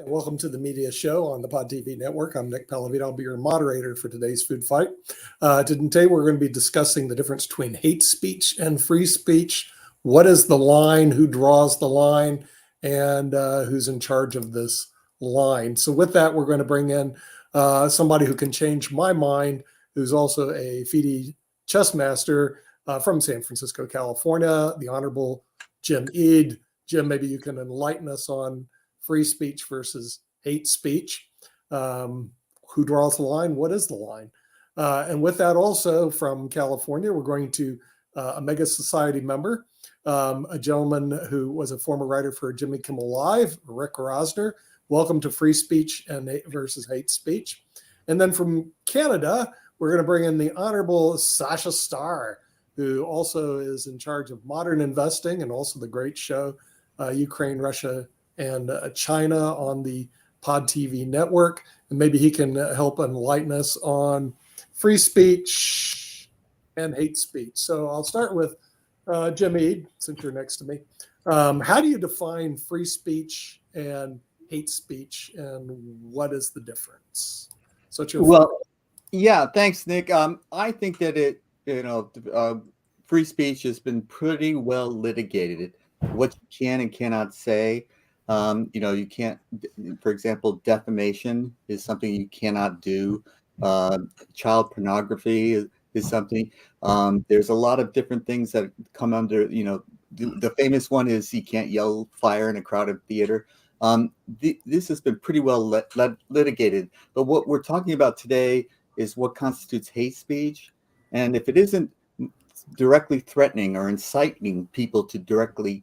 Hi, and welcome to the Media Show on the Pod TV Network. I'm Nick Pellavito. I'll be your moderator for today's Food Fight. Today, we're going to be discussing the difference between hate speech and free speech. What is the line? Who draws the line? And who's in charge of this line? So with that, we're going to bring in somebody who can change my mind, who's also a FIDE chess master from San Francisco, California, the Honorable Jim Eade. Jim, maybe you can enlighten us on free speech versus hate speech. Who draws the line? What is the line? And with that, also from California, we're going to a Mega Society member, a gentleman who was a former writer for Jimmy Kimmel Live, Rick Rosner. Welcome to Free Speech and versus Hate Speech. And then from Canada, we're going to bring in the Honorable Sasha Starr, who also is in charge of modern investing and also the great show Ukraine, Russia, and China on the Pod TV network. And maybe he can help enlighten us on free speech and hate speech. So I'll start with Jim Eade, since you're next to me. How do you define free speech and hate speech, and what is the difference? So it's your yeah, thanks, Nick. I think that free speech has been pretty well litigated. What you can and cannot say. You can't, for example, defamation is something you cannot do. Child pornography is something. There's a lot of different things that come under, the famous one is you can't yell fire in a crowded theater. This has been pretty well litigated. But what we're talking about today is what constitutes hate speech. And if it isn't directly threatening or inciting people to directly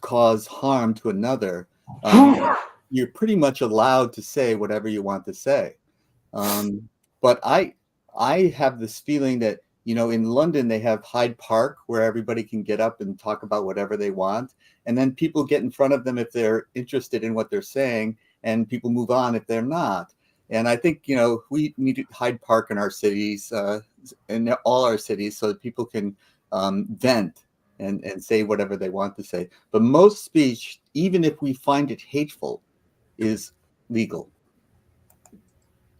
cause harm to another, you're pretty much allowed to say whatever you want to say. But I have this feeling that, in London, they have Hyde Park where everybody can get up and talk about whatever they want. And then people get in front of them if they're interested in what they're saying, and people move on if they're not. And I think, we need Hyde Park in our cities, in all our cities, so that people can vent and say whatever they want to say. But most speech, even if we find it hateful, is legal.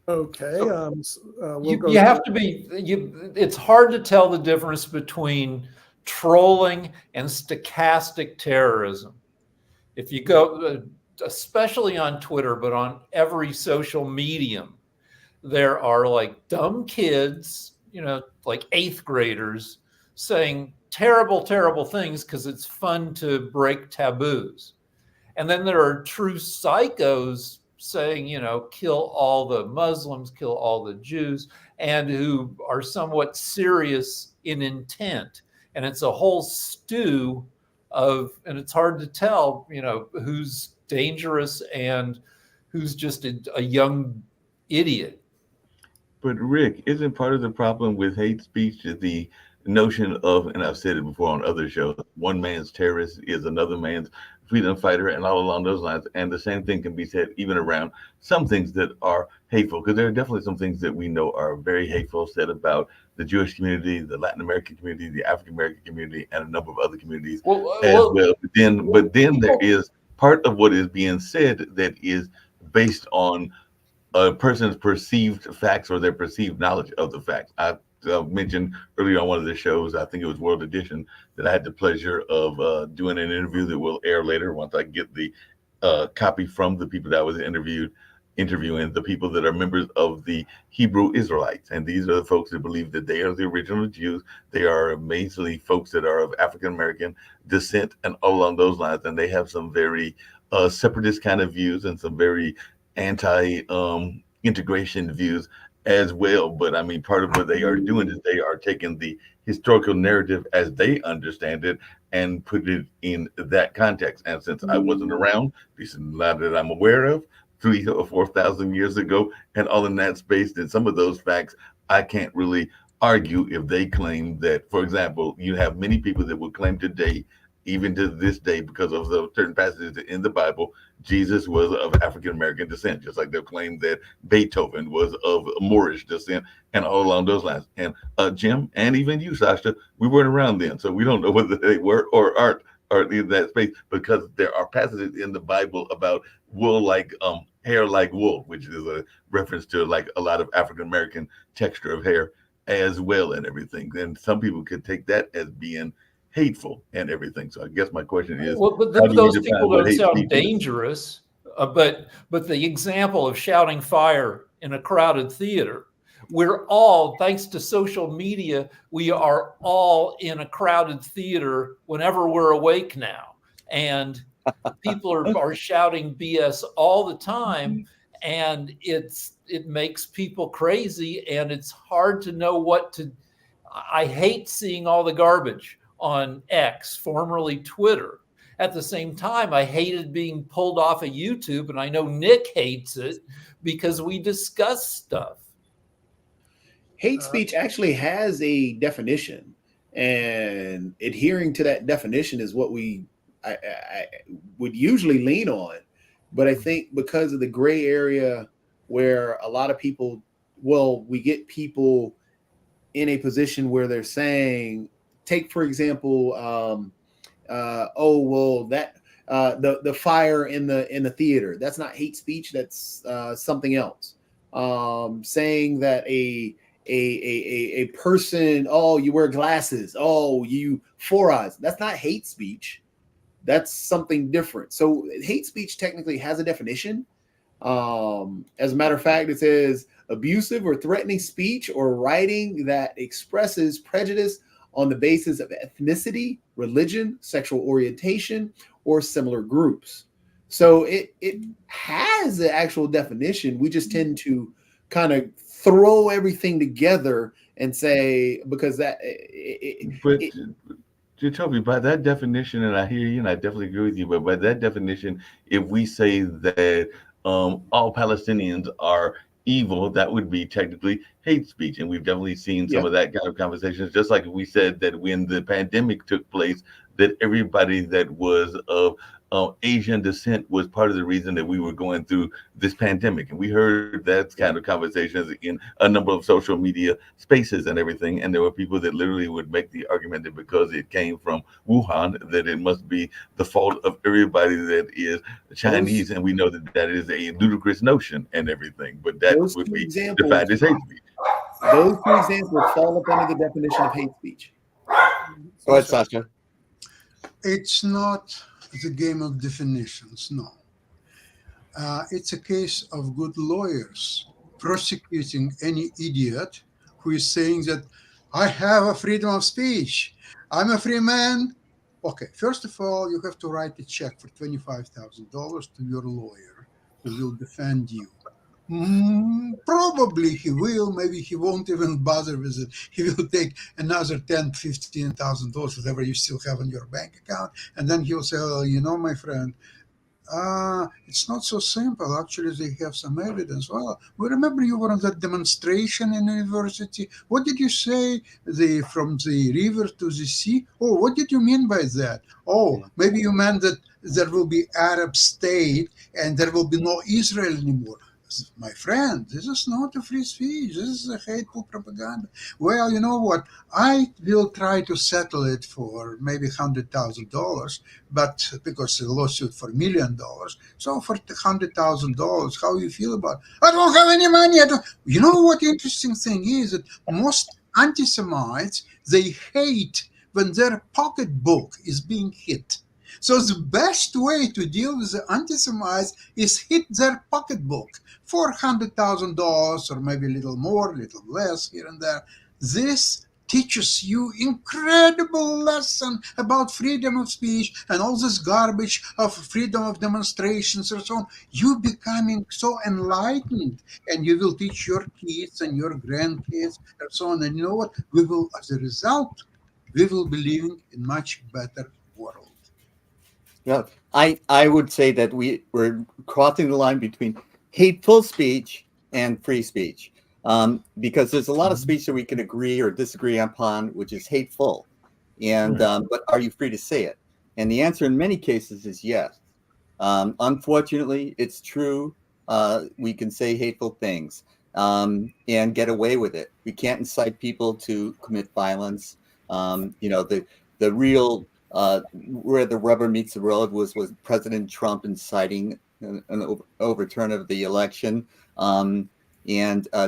Okay. You have to be, it's hard to tell the difference between trolling and stochastic terrorism. If you go, especially on Twitter, but on every social medium, there are like dumb kids, like 8th graders saying terrible, terrible things because it's fun to break taboos. And then there are true psychos saying, kill all the Muslims, kill all the Jews, and who are somewhat serious in intent. And it's a whole stew and it's hard to tell, who's dangerous and who's just a young idiot. But Rick, isn't part of the problem with hate speech the notion of, and I've said it before on other shows, one man's terrorist is another man's freedom fighter, and all along those lines. And the same thing can be said even around some things that are hateful, because there are definitely some things that we know are very hateful said about the Jewish community, the Latin American community, the African American community, and a number of other communities as well. But then there is part of what is being said that is based on a person's perceived facts or their perceived knowledge of the facts. I mentioned earlier on one of the shows, I think it was World Edition, that I had the pleasure of doing an interview that will air later once I get the copy from the people that I was interviewing, the people that are members of the Hebrew Israelites. And these are the folks that believe that they are the original Jews. They are mainly folks that are of African-American descent and all along those lines. And they have some very separatist kind of views and some very anti-integration views as well. But I mean, part of what they are doing is they are taking the historical narrative as they understand it and put it in that context. And since I wasn't around, at least not that I'm aware of, 3,000 or 4,000 years ago, and all in that space, then some of those facts, I can't really argue if they claim that, for example, you have many people that would claim today, even to this day, because of the certain passages in the Bible, Jesus was of African-American descent, just like they'll claim that Beethoven was of Moorish descent, and all along those lines. And Jim, and even you, Sasha, we weren't around then, so we don't know whether they were or aren't or leave that space, because there are passages in the Bible about wool like hair like wool, which is a reference to like a lot of African American texture of hair as well and everything. And some people could take that as being hateful and everything. So I guess my question is, Well, but how do you those define people what don't hate sound speech is? dangerous. But the example of shouting fire in a crowded theater, we're all, thanks to social media, we are all in a crowded theater whenever we're awake now. And people are shouting BS all the time, and it makes people crazy, and it's hard to know what to. I hate seeing all the garbage on X, formerly Twitter. At the same time, I hated being pulled off of YouTube, and I know Nick hates it because we discuss stuff. Hate speech actually has a definition, and adhering to that definition is what I would usually lean on. But I think because of the gray area where a lot of people, we get people in a position where they're saying, take for example, the fire in the theater, that's not hate speech, that's something else. Saying that a person, oh, you wear glasses, oh, you 4 eyes, that's not hate speech, that's something different. So hate speech technically has a definition. As a matter of fact, it says abusive or threatening speech or writing that expresses prejudice on the basis of ethnicity, religion, sexual orientation, or similar groups. So it has an actual definition. We just tend to kind of throw everything together and say, because that. Jacoby, by that definition, and I hear you, and I definitely agree with you, but by that definition, if we say that all Palestinians are evil, that would be technically hate speech. And we've definitely seen some of that kind of conversations, just like we said that when the pandemic took place, that everybody that was of Asian descent was part of the reason that we were going through this pandemic. And we heard that kind of conversations in a number of social media spaces and everything. And there were people that literally would make the argument that because it came from Wuhan, that it must be the fault of everybody that is Chinese. And we know that that is a ludicrous notion and everything, but that would be defined as hate speech. Those two examples fall up under the definition of hate speech. Go ahead, Sasha. It's not the game of definitions, no. It's a case of good lawyers prosecuting any idiot who is saying that I have a freedom of speech, I'm a free man. Okay, first of all, you have to write a check for $25,000 to your lawyer who will defend you. Probably he will, maybe he won't even bother with it. He will take another $10,000, $15,000, whatever you still have in your bank account, and then he'll say, oh, you know, my friend, it's not so simple. Actually, they have some evidence. Well, we remember you were on that demonstration in university. What did you say? From the river to the sea? Oh, what did you mean by that? Oh, maybe you meant that there will be Arab state and there will be no Israel anymore. My friend, this is not a free speech. This is a hateful propaganda. Well, you know what? I will try to settle it for maybe $100,000, but because a lawsuit for $1 million. So for $100,000, how you feel about it? I don't have any money. You know what the interesting thing is that most anti-Semites, they hate when their pocketbook is being hit. So the best way to deal with the anti-Semites is hit their pocketbook for $100,000 or maybe a little more, a little less here and there. This teaches you incredible lesson about freedom of speech and all this garbage of freedom of demonstrations and so on. You becoming so enlightened, and you will teach your kids and your grandkids and so on. And you know what? We will, as a result, we will be living in much better world. Yeah, I would say that we're crossing the line between hateful speech and free speech, because there's a lot of speech that we can agree or disagree upon, which is hateful, and but are you free to say it? And the answer in many cases is yes. Unfortunately, it's true. We can say hateful things and get away with it. We can't incite people to commit violence. You know, the real where the rubber meets the road was President Trump inciting an overturn of the election. And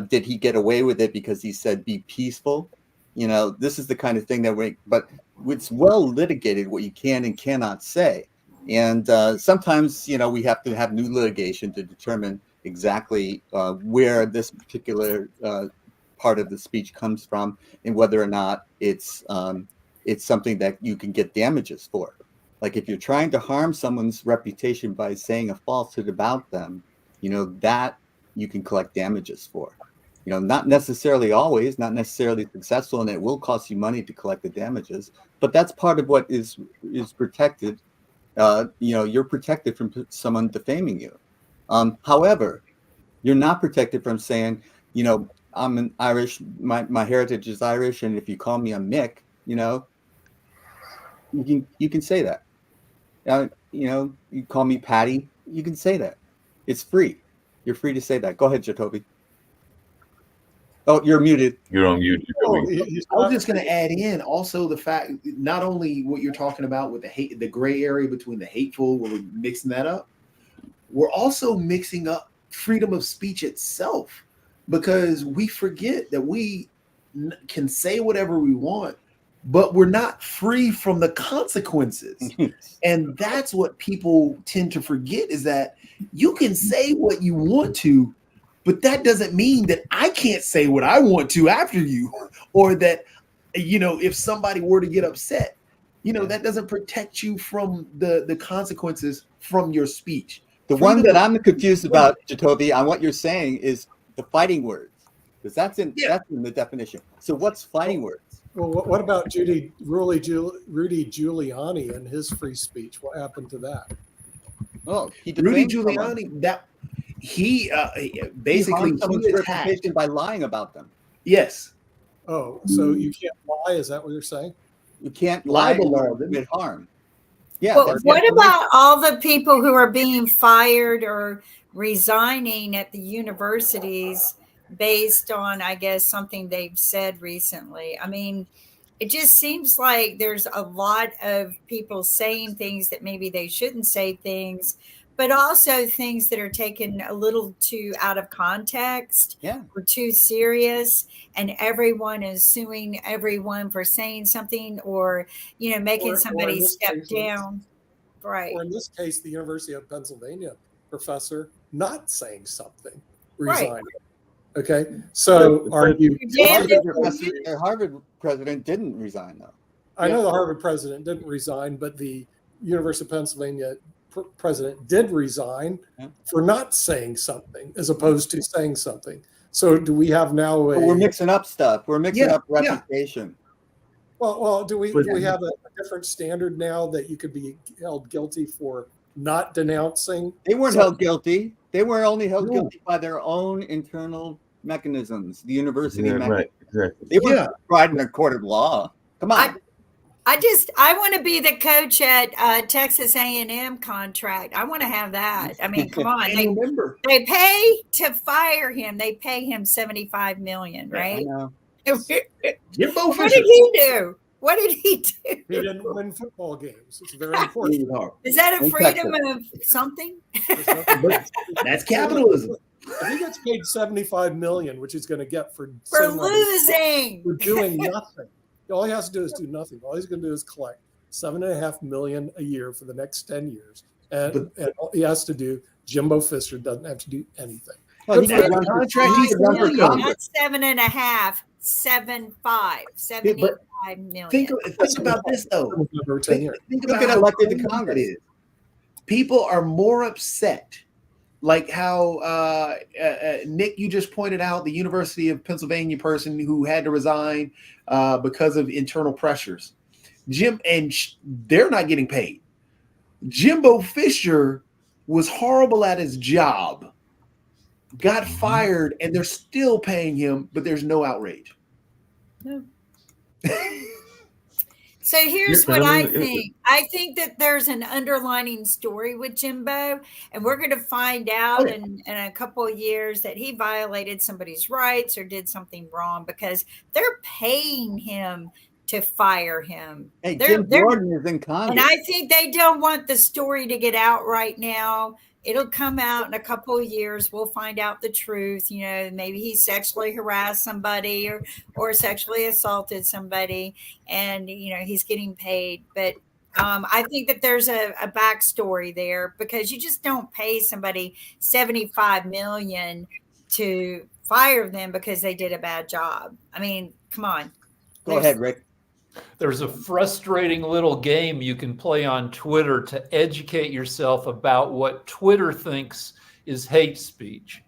did he get away with it because he said be peaceful? This is the kind of thing but it's well litigated what you can and cannot say. And sometimes, we have to have new litigation to determine exactly where this particular part of the speech comes from and whether or not it's something that you can get damages for. Like if you're trying to harm someone's reputation by saying a falsehood about them, that you can collect damages for. Not necessarily always, not necessarily successful, and it will cost you money to collect the damages, but that's part of what is protected. You're protected from someone defaming you. However, you're not protected from saying, I'm an Irish, my heritage is Irish, and if you call me a Mick, you can say that. You call me Patty, you can say that. It's free. You're free to say that. Go ahead, Jacoby. Oh, you're muted. You're on mute. I was just going to add in also the fact, not only what you're talking about with the gray area between the hateful, where we're mixing that up, we're also mixing up freedom of speech itself, because we forget that we can say whatever we want, but we're not free from the consequences. And that's what people tend to forget, is that you can say what you want to, but that doesn't mean that I can't say what I want to after you, or that, if somebody were to get upset, that doesn't protect you from the consequences from your speech. The one that I'm confused about, Jacoby, on what you're saying is the fighting words, because that's in the definition. So what's fighting words? Well, what about Rudy Giuliani and his free speech? What happened to that? Oh, Rudy Giuliani, he basically someone's reputation by lying about them. Yes. Oh, so you can't lie? Is that what you're saying? You can't lie or commit harm. Yeah. Well, what about all the people who are being fired or resigning at the universities based on, I guess, something they've said recently? I mean, it just seems like there's a lot of people saying things that maybe they shouldn't say things, but also things that are taken a little too out of context or too serious. And everyone is suing everyone for saying something or, making somebody step down. Right. Or in this case, the University of Pennsylvania professor not saying something, resigning. Right. Okay. So are you? The Harvard president didn't resign, though. I know the Harvard president didn't resign, but the University of Pennsylvania president did resign for not saying something as opposed to saying something. So do we have now we're mixing up stuff. We're mixing up reputation. Well, do we have a different standard now that you could be held guilty for not denouncing? They weren't held guilty. They were only held guilty by their own internal mechanisms, the university mechanisms. Right, exactly. They weren't tried in a court of law. Come on. I want to be the coach at Texas A&M contract. I want to have that. I mean, come on. They pay to fire him. They pay him $75 million, right? I know. What did he do? What did he do? He didn't win football games. It's very important. Is that a freedom of something? That's capitalism. If he gets paid $75 million, which he's going to get for losing, for doing nothing. All he has to do is do nothing. All he's going to do is collect $7.5 million a year for the next 10 years. And all he has to do, Jimbo Fisher doesn't have to do anything. Well, he got a contract. Not 7.5, 75 million. Think about this though. Think about get elected to Congress. People are more upset, like how Nick, you just pointed out, the University of Pennsylvania person who had to resign because of internal pressures. They're not getting paid. Jimbo Fisher was horrible at his job, got fired, and they're still paying him, but there's no outrage. No. So here's what I think. I think that there's an underlining story with Jimbo, and we're going to find out in a couple of years that he violated somebody's rights or did something wrong, because they're paying him to fire him. Hey, They're- Jim they're- Jordan is in And Congress. I think they don't want the story to get out right now. It'll come out in a couple of years. We'll find out the truth. You know, maybe he sexually harassed somebody or sexually assaulted somebody, and you know he's getting paid. But I think that there's a backstory there, because you just don't pay somebody $75 million to fire them because they did a bad job. I mean, come on. Go ahead, Rick. There's a frustrating little game you can play on Twitter to educate yourself about what Twitter thinks is hate speech.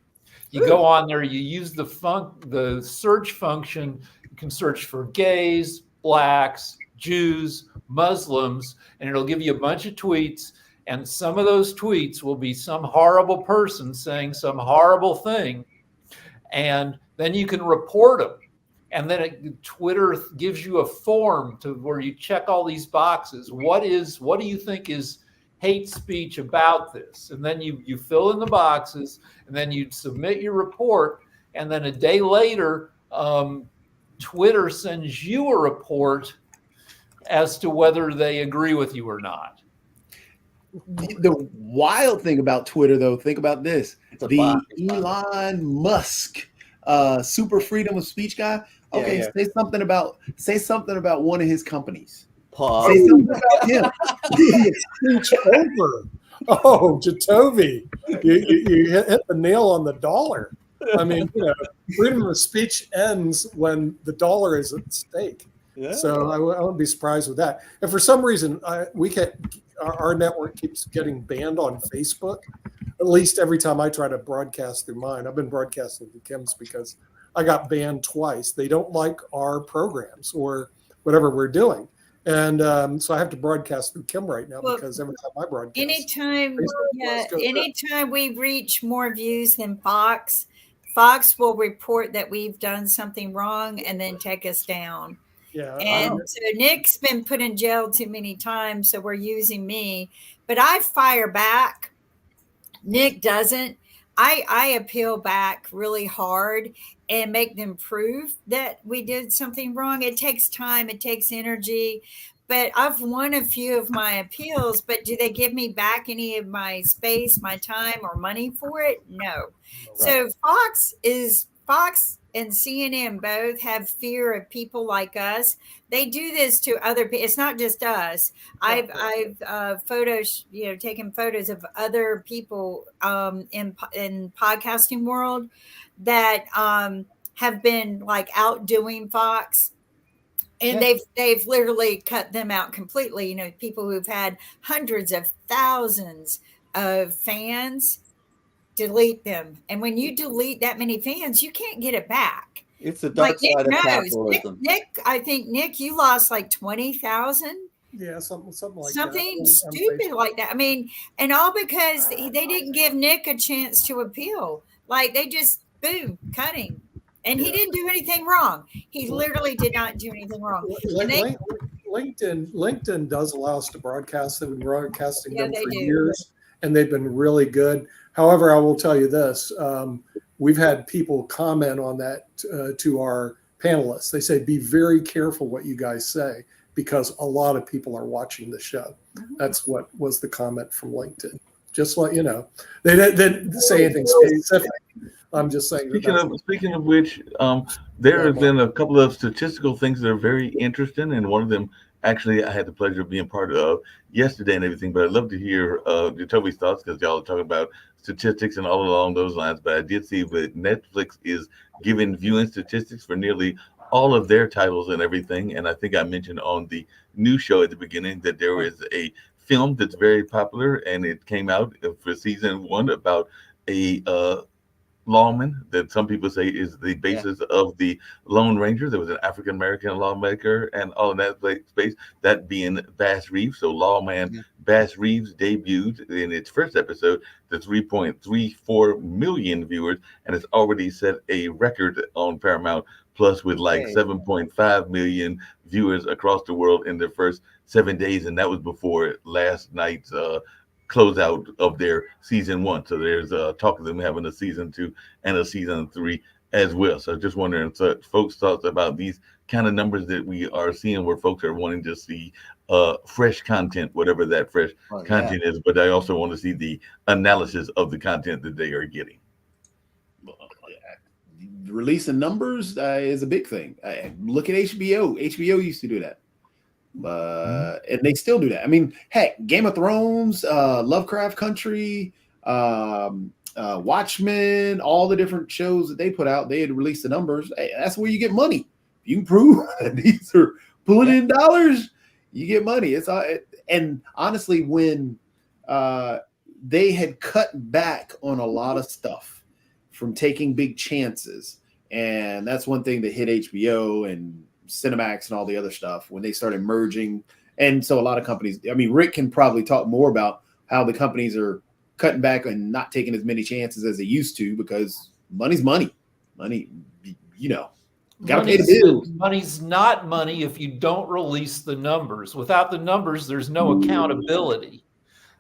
You go on there, you use the search function. You can search for gays, blacks, Jews, Muslims, and it'll give you a bunch of tweets. And some of those tweets will be some horrible person saying some horrible thing. And then you can report them. And then Twitter gives you a form where you check all these boxes. What do you think is hate speech about this? And then you fill in the boxes, and then you submit your report. And then a day later, Twitter sends you a report as to whether they agree with you or not. The wild thing about Twitter, though, think about this: It's a the bot. Elon Musk super freedom of speech guy. Okay, Yeah. say something about one of his companies. Pause. Say something about him. Speech over. Oh, Jatovi, you hit the nail on the dollar. I mean, you know, freedom of speech ends when the dollar is at stake. Yeah. So I wouldn't be surprised with that. And for some reason, our network keeps getting banned on Facebook. At least every time I try to broadcast through mine, I've been broadcasting through Kim's because I got banned twice. They don't like our programs or whatever we're doing. And so I have to broadcast through Kim right now, Well, because every time I broadcast, Anytime, Facebook goes anytime we reach more views than Fox will report that we've done something wrong and then take us down. yeah, And so Nick's been put in jail too many times, so we're using me. But I fire back. Nick doesn't. I appeal back really hard and make them prove that we did something wrong. It takes time, it takes energy. But I've won a few of my appeals, but do they give me back any of my space, my time, or money for it? No. So Fox and CNN both have fear of people like us. They do this to other people. It's not just us. I've taken photos of other people in podcasting world that have been like outdoing Fox. And they've literally cut them out completely. You know, people who've had hundreds of thousands of fans, delete them. And when you delete that many fans, you can't get it back. It's the dark Nick side of knows. capitalism. Nick, you lost like 20,000. yeah, something like Something that. on stupid Facebook. like that. I mean, and all because they didn't give Nick a chance to appeal. Like they just boom, cut him. And he didn't do anything wrong. He literally did not do anything wrong. And they- LinkedIn does allow us to broadcast. They've been broadcasting Yeah, them they for do. years, and they've been really good. However, I will tell you this: we've had people comment on that to our panelists. They say, "Be very careful what you guys say, because a lot of people are watching the show." Mm-hmm. That's what was the comment from LinkedIn. Just let you know, they didn't say anything specific. I'm just saying. Speaking of which, there have been a couple of statistical things that are very interesting, and one of them, actually, I had the pleasure of being part of yesterday and everything. But I'd love to hear Toby's thoughts, because y'all are talking about statistics and all along those lines. But I did see that Netflix is giving viewing statistics for nearly all of their titles and everything. And I think I mentioned on the news show at the beginning that there is a film that's very popular, and it came out for season 1 about a lawman that some people say is the basis of the Lone Ranger. There was an African American lawmaker and all in that space, that being Bass Reeves. So Lawman Bass Reeves debuted in its first episode to 3.34 million viewers, and it's already set a record on Paramount Plus with like 7.5 million viewers across the world in their first 7 days, and that was before last night's closeout of their season 1. So there's talk of them having a season 2 and a season 3 as well. So just wondering, so folks' thoughts about these kind of numbers that we are seeing, where folks are wanting to see fresh content, whatever that fresh content is, but I also want to see the analysis of the content that they are getting. Releasing numbers is a big thing. Look at HBO. HBO used to do that, and they still do that. I mean, heck, Game of Thrones, Lovecraft Country, Watchmen, all the different shows that they put out, they had released the numbers. Hey, that's where you get money. If you can prove that these are pulling in dollars, you get money. And honestly, when they had cut back on a lot of stuff from taking big chances, and that's one thing that hit HBO and Cinemax and all the other stuff when they started merging. And so a lot of companies, I mean, Rick can probably talk more about how the companies are cutting back and not taking as many chances as they used to, because money's money. Money, gotta pay the bills. Money's not money if you don't release the numbers. Without the numbers, there's no accountability.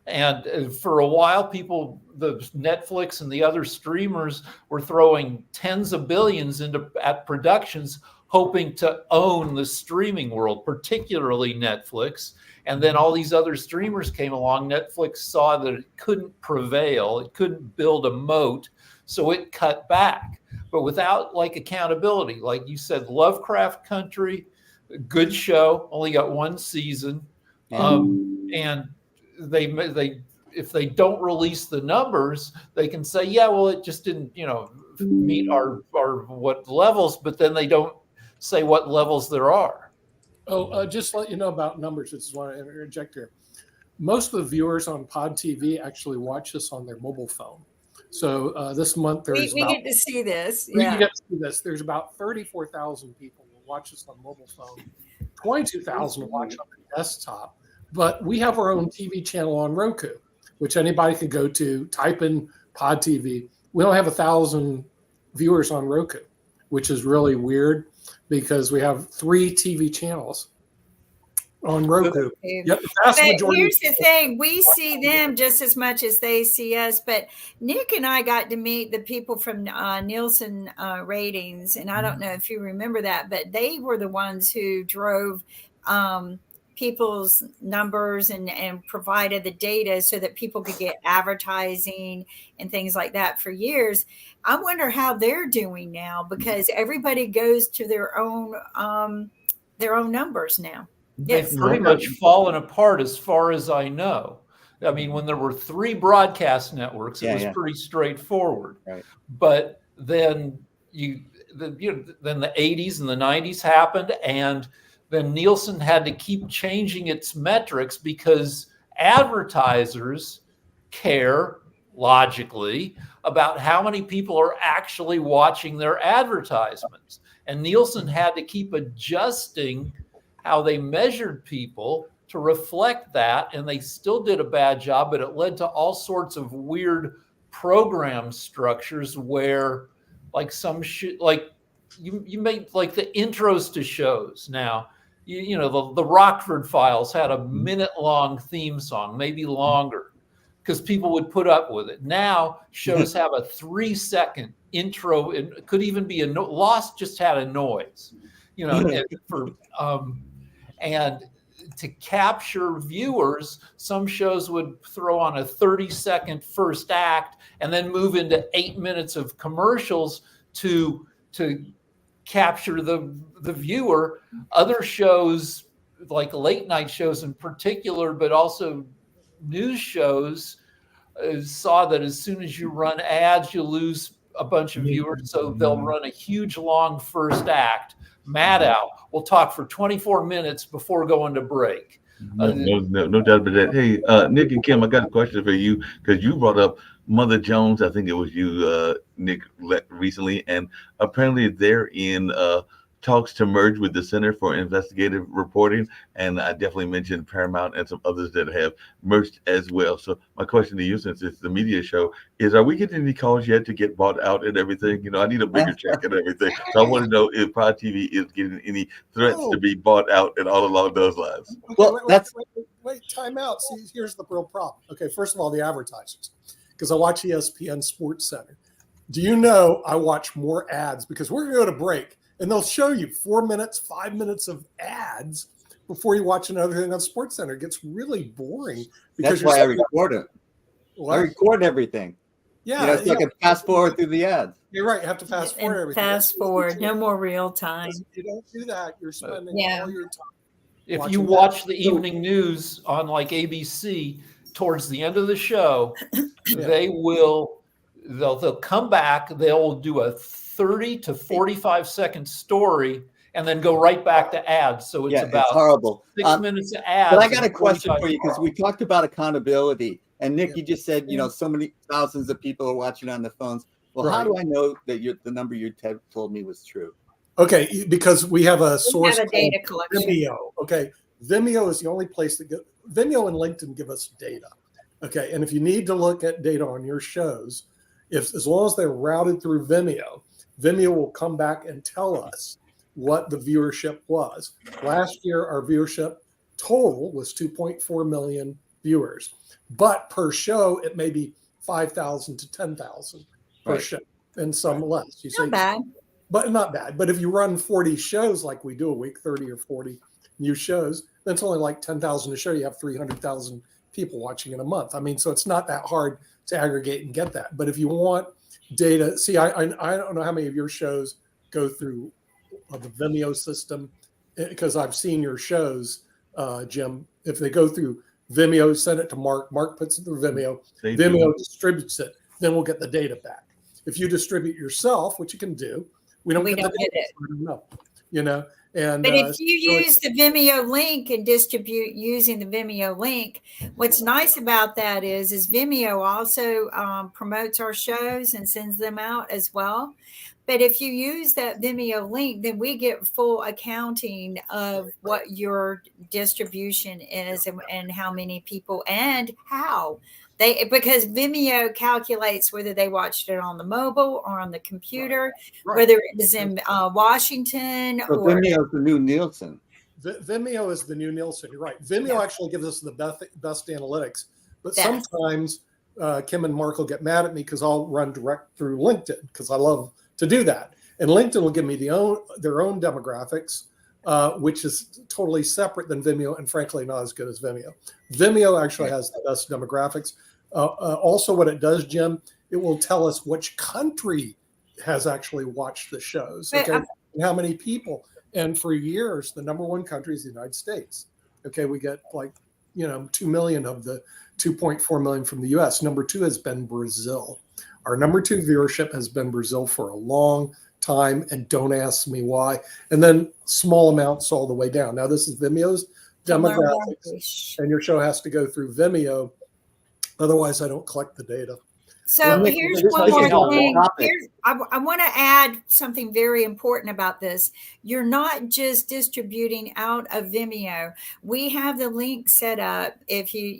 And for a while, the Netflix and the other streamers were throwing tens of billions at productions, hoping to own the streaming world, particularly Netflix. And then all these other streamers came along. Netflix saw that it couldn't prevail. It couldn't build a moat. So it cut back. But without accountability, like you said, Lovecraft Country, good show, only got one season. And they if they don't release the numbers, they can say, yeah, well, it just didn't, meet our what levels, but then they don't say what levels there are. Just to let you know about numbers, just want to interject here. Most of the viewers on Pod TV actually watch us on their mobile phone. So this month there's we get to see this. We get to see this. There's about 34,000 people who watch us on mobile phone. 22,000 watch on the desktop. But we have our own TV channel on Roku, which anybody can go to, type in Pod TV. We don't have 1,000 viewers on Roku, which is really weird because we have 3 TV channels on Roku. Yep, but here's the thing. We see them just as much as they see us. But Nick and I got to meet the people from Nielsen ratings. And I don't know if you remember that, but they were the ones who drove people's numbers and provided the data so that people could get advertising and things like that for years. I wonder how they're doing now, because everybody goes to their own numbers now. They've pretty much fallen apart as far as I know. I mean, when there were 3 broadcast networks, it was pretty straightforward. Right. But then then the 80s and the 90s happened, and then Nielsen had to keep changing its metrics because advertisers care, logically, about how many people are actually watching their advertisements. And Nielsen had to keep adjusting how they measured people to reflect that. And they still did a bad job, but it led to all sorts of weird program structures where you made the intros to shows now. The Rockford Files had a minute-long theme song, maybe longer, because people would put up with it. Now shows have a 3-second intro. It could even be Lost just had a noise, and to capture viewers, some shows would throw on a 30-second first act and then move into 8 minutes of commercials to capture the viewer. Other shows, like late night shows in particular, but also news shows, saw that as soon as you run ads, you lose a bunch of viewers. So they'll run a huge long first act. Maddow will talk for 24 minutes before going to break. No doubt about that. Hey, Nick and Kim, I got a question for you, because you brought up Mother Jones. I think it was you, Nick, recently, and apparently they're in talks to merge with the Center for Investigative Reporting, and I definitely mentioned Paramount and some others that have merged as well. So my question to you, since it's the media show, is: are we getting any calls yet to get bought out and everything? I need a bigger check and everything. So I want to know if Pod TV is getting any threats to be bought out and all along those lines. Well, wait, time out. See, here's the real problem. Okay, first of all, the advertisers, because I watch ESPN Sports Center. Do you know I watch more ads because we're going to go to break and they'll show you 4 minutes, 5 minutes of ads before you watch another thing on SportsCenter. It gets really boring because That's why I record it. What? I record everything. Yeah, You know, so I can fast forward through the ads. You're right. You have to fast forward And everything. fast forward, no more real time. If you don't do that, you're spending Yeah. all your time. If watching you that. watch the evening news on like ABC towards the end of the show, they'll come back, they'll do a 30 to 45 second story and then go right back to ads. So it's about it's horrible. 6 minutes of ads. But I got a and question 45 for you because we talked about accountability. And Nick, Yeah. you just said, so many thousands of people are watching on the phones. Well, how Right. do I know that the number you told me was true? Okay, because we have a We source have a called data collection. Vimeo. Okay, Vimeo is the only place that Vimeo and LinkedIn give us data. Okay, and if you need to look at data on your shows, as long as they're routed through Vimeo, Vimeo will come back and tell us what the viewership was. Last year, our viewership total was 2.4 million viewers, but per show it may be 5,000 to 10,000 per Right. show, and some less. You Not bad. but not bad. But if you run 40 shows like we do a week, 30 or 40 new shows, that's only like 10,000 a show. You have 300,000 people watching in a month. I mean, so it's not that hard to aggregate and get that. But if you want data, see, I don't know how many of your shows go through the Vimeo system because I've seen your shows, Jim. If they go through Vimeo, send it to Mark. Mark puts it through Vimeo. They Vimeo do. distributes it. Then we'll get the data back. If you distribute yourself, which you can do, we don't get the get data. it. So I don't know. And But if you so use the Vimeo link and distribute using the Vimeo link, what's nice about that is Vimeo also promotes our shows and sends them out as well. But if you use that Vimeo link, then we get full accounting of what your distribution is and how many people and how. Because Vimeo calculates whether they watched it on the mobile or on the computer, Right. whether it was in Washington So or Vimeo's the new Nielsen. Vimeo is the new Nielsen. You're right. Vimeo actually gives us the best analytics, but Yes. sometimes Kim and Mark will get mad at me because I'll run direct through LinkedIn because I love to do that. And LinkedIn will give me their own demographics, which is totally separate than Vimeo and frankly not as good as Vimeo. Vimeo actually has the best demographics. Also, what it does, Jim, it will tell us which country has actually watched the shows, But, okay, and how many people. And for years, the number one country is the United States. Okay, we get 2 million of the 2.4 million from the US. Number two has been Brazil. Our number two viewership has been Brazil for a long time, and don't ask me why. And then small amounts all the way down. Now, this is Vimeo's demographics, and your show has to go through Vimeo. Otherwise, I don't collect the data. So Well, Nick, here's this one is a more thing. topic. I want to add something very important about this. You're not just distributing out of Vimeo. We have the link set up. If you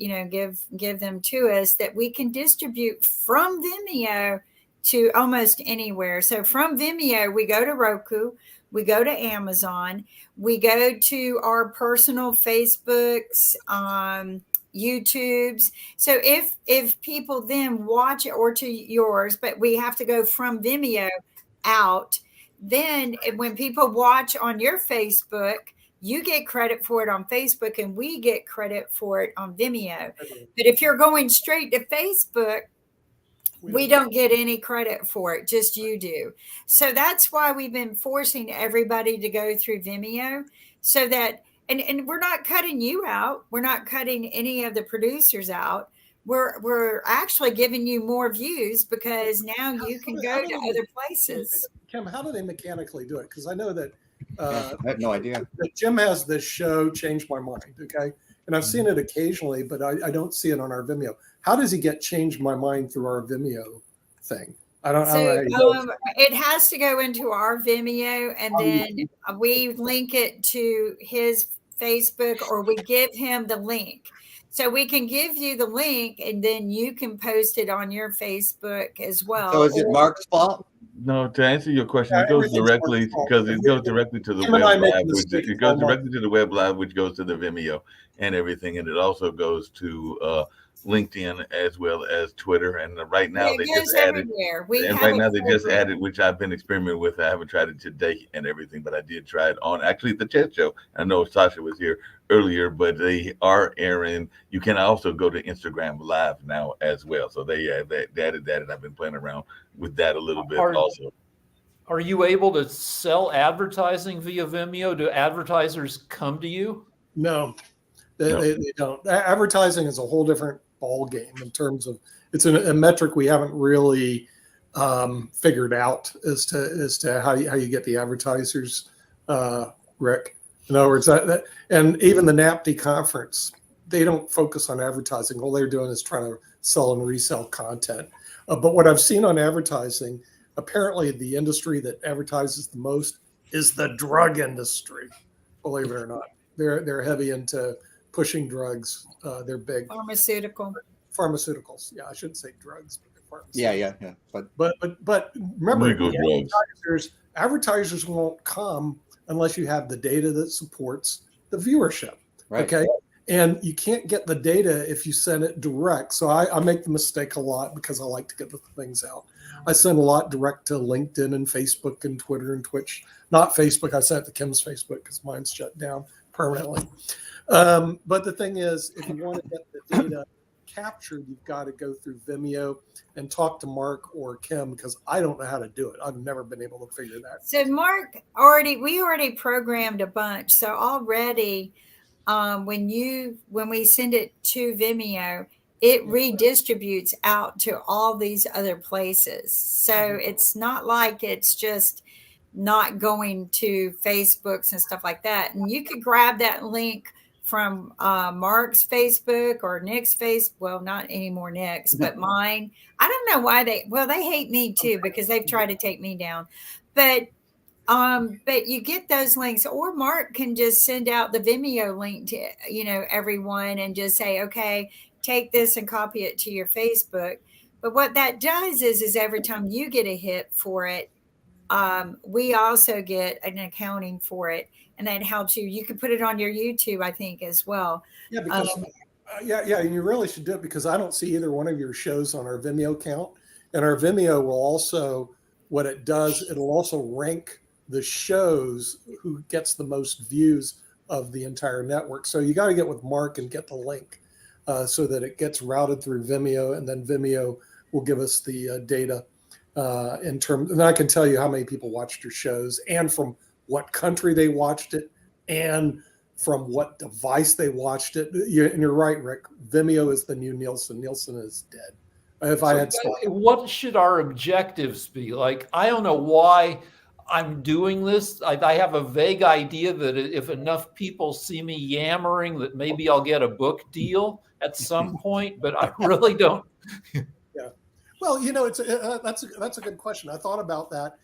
give them to us, that we can distribute from Vimeo to almost anywhere. So from Vimeo, we go to Roku, we go to Amazon, we go to our personal Facebooks, YouTubes. So if people then watch it, or to yours, but we have to go from Vimeo out, then when people watch on your Facebook, you get credit for it on Facebook and we get credit for it on Vimeo. But if you're going straight to Facebook, we don't get any credit for it, just you do. So that's why we've been forcing everybody to go through Vimeo, so that and we're not cutting you out. We're not cutting any of the producers out. We're actually giving you more views because now you can go to other places. Kim, how do they mechanically do it? Because I know that I have no idea. that Jim has this show, Change My Mind, okay? And I've seen it occasionally, but I don't see it on our Vimeo. How does he get Change My Mind through our Vimeo thing? I don't know. How he does it. It has to go into our Vimeo, and then we link it to his Facebook, or we give him the link. So we can give you the link, and then you can post it on your Facebook as well. So is it Mark's fault? No, to answer your question, Yeah, it goes everything's directly Mark's fault. because it goes directly to the Him and I web make live, which mistakes it goes all month. directly to the web live, which goes to the Vimeo and everything, and it also goes to LinkedIn as well as Twitter. And right now Yeah, they it goes just added, everywhere. We and have right a now they just program. added, which I've been experimenting with. I haven't tried it today and everything, but I did try it on actually the chat show. I know Sasha was here earlier, but they are airing. You can also go to Instagram Live now as well. So they added that, and I've been playing around with that a little bit also. Are you able to sell advertising via Vimeo? Do advertisers come to you? No, No. they don't. Advertising is a whole different ball game in terms of it's a metric we haven't really figured out as to how you get the advertisers, Rick. In other words, and even the NAPD conference, they don't focus on advertising. All they're doing is trying to sell and resell content. But what I've seen on advertising, apparently the industry that advertises the most is the drug industry. Believe it or not, they're heavy into pushing drugs. They're big pharmaceuticals. Yeah, I shouldn't say drugs, but Yeah. But remember, Legal drugs. Advertisers won't come unless you have the data that supports the viewership. Right. Okay. And you can't get the data if you send it direct. So I make the mistake a lot because I like to get the things out. I send a lot direct to LinkedIn and Facebook and Twitter and Twitch. Not Facebook. I sent it to Kim's Facebook because mine's shut down permanently. But the thing is, if you want to get the data captured, you've got to go through Vimeo and talk to Mark or Kim because I don't know how to do it. I've never been able to figure that. So Mark we already programmed a bunch. So already when we send it to Vimeo, it redistributes out to all these other places. So it's not like it's just not going to Facebooks and stuff like that. And you could grab that link from Mark's Facebook or Nick's Facebook. Well, not anymore Nick's, but mine. I don't know why they hate me too because they've tried to take me down. But you get those links, or Mark can just send out the Vimeo link to everyone and just say, okay, take this and copy it to your Facebook. But what that does is every time you get a hit for it, we also get an accounting for it, and that helps you. You can put it on your YouTube, I think, as well. Yeah, because and you really should do it because I don't see either one of your shows on our Vimeo account, and our Vimeo will also, what it does, it'll also rank the shows who gets the most views of the entire network. So you got to get with Mark and get the link so that it gets routed through Vimeo, and then Vimeo will give us the data in terms. And I can tell you how many people watched your shows and from what country they watched it and from what device they watched it. And you're right, Rick. Vimeo is the new Nielsen. Nielsen is dead. What should our objectives be? Like, I don't know why I'm doing this. I have a vague idea that if enough people see me yammering, that maybe I'll get a book deal at some point, but I really don't. Yeah. Well, that's a good question. I thought about that,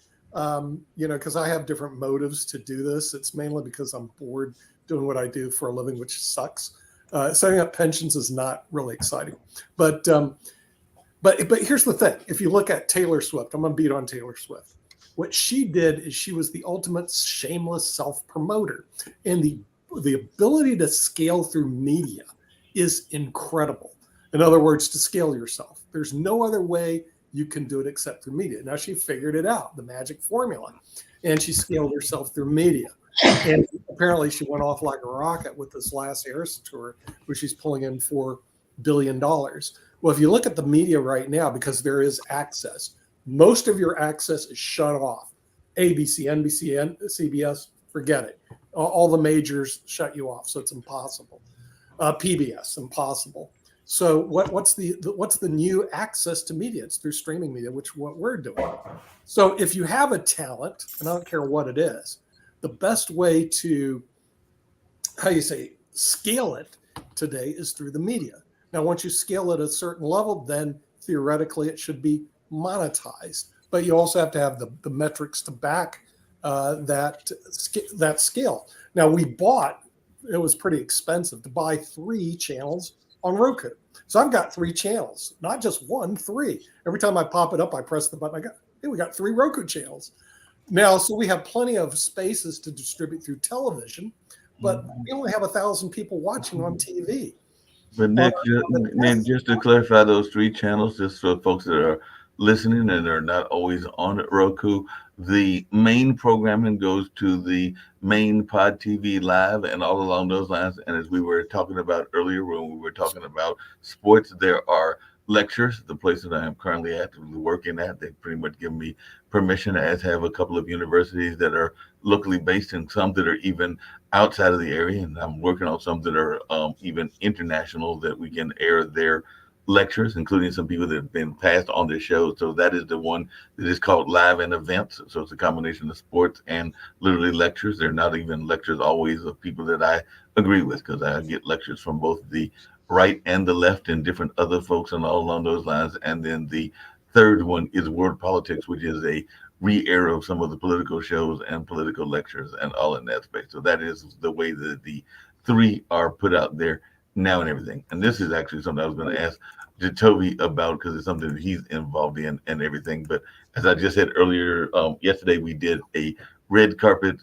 because I have different motives to do this. It's mainly because I'm bored doing what I do for a living, which sucks. Setting up pensions is not really exciting, but here's the thing. If you look at Taylor Swift, I'm going to beat on Taylor Swift. What she did is she was the ultimate shameless self-promoter, and the ability to scale through media is incredible. In other words, to scale yourself. There's no other way you can do it except through media. Now she figured it out, the magic formula, and she scaled herself through media. And apparently she went off like a rocket with this last Eras tour, where she's pulling in $4 billion. Well, if you look at the media right now, because there is access, most of your access is shut off. ABC, NBC, CBS, forget it. All the majors shut you off, so it's impossible. PBS, impossible. So what's the new access to media? It's through streaming media, which is what we're doing. So if you have a talent, and I don't care what it is, the best way to, scale it today is through the media. Now, once you scale it at a certain level, then theoretically it should be monetized. But you also have to have the metrics to back that scale. Now, it was pretty expensive to buy 3 channels on Roku. So I've got 3 channels, not just 1, 3. Every time I pop it up, I press the button. We got 3 Roku channels. Now, so we have plenty of spaces to distribute through television, but we only have 1,000 people watching on TV. But Nick, just to clarify those three channels, just for folks that are listening and are not always on Roku, the main programming goes to the main Pod TV Live and all along those lines. And as we were talking about earlier, when we were talking about sports, there are lectures. The place that I am currently actively working at, they pretty much give me permission, as have a couple of universities that are locally based and some that are even outside of the area. And I'm working on some that are even international, that we can air their lectures, including some people that have been passed on this show. So that is the one that is called Live and Events. So it's a combination of sports and literally lectures. They're not even lectures always of people that I agree with, because I get lectures from both the right and the left and different other folks and all along those lines. And then the third one is World Politics, which is a re-air of some of the political shows and political lectures and all in that space. So that is the way that the three are put out there now and everything. And this is actually something I was going to ask Jacoby about, because it's something that he's involved in and everything. But as I just said earlier, yesterday we did a red carpet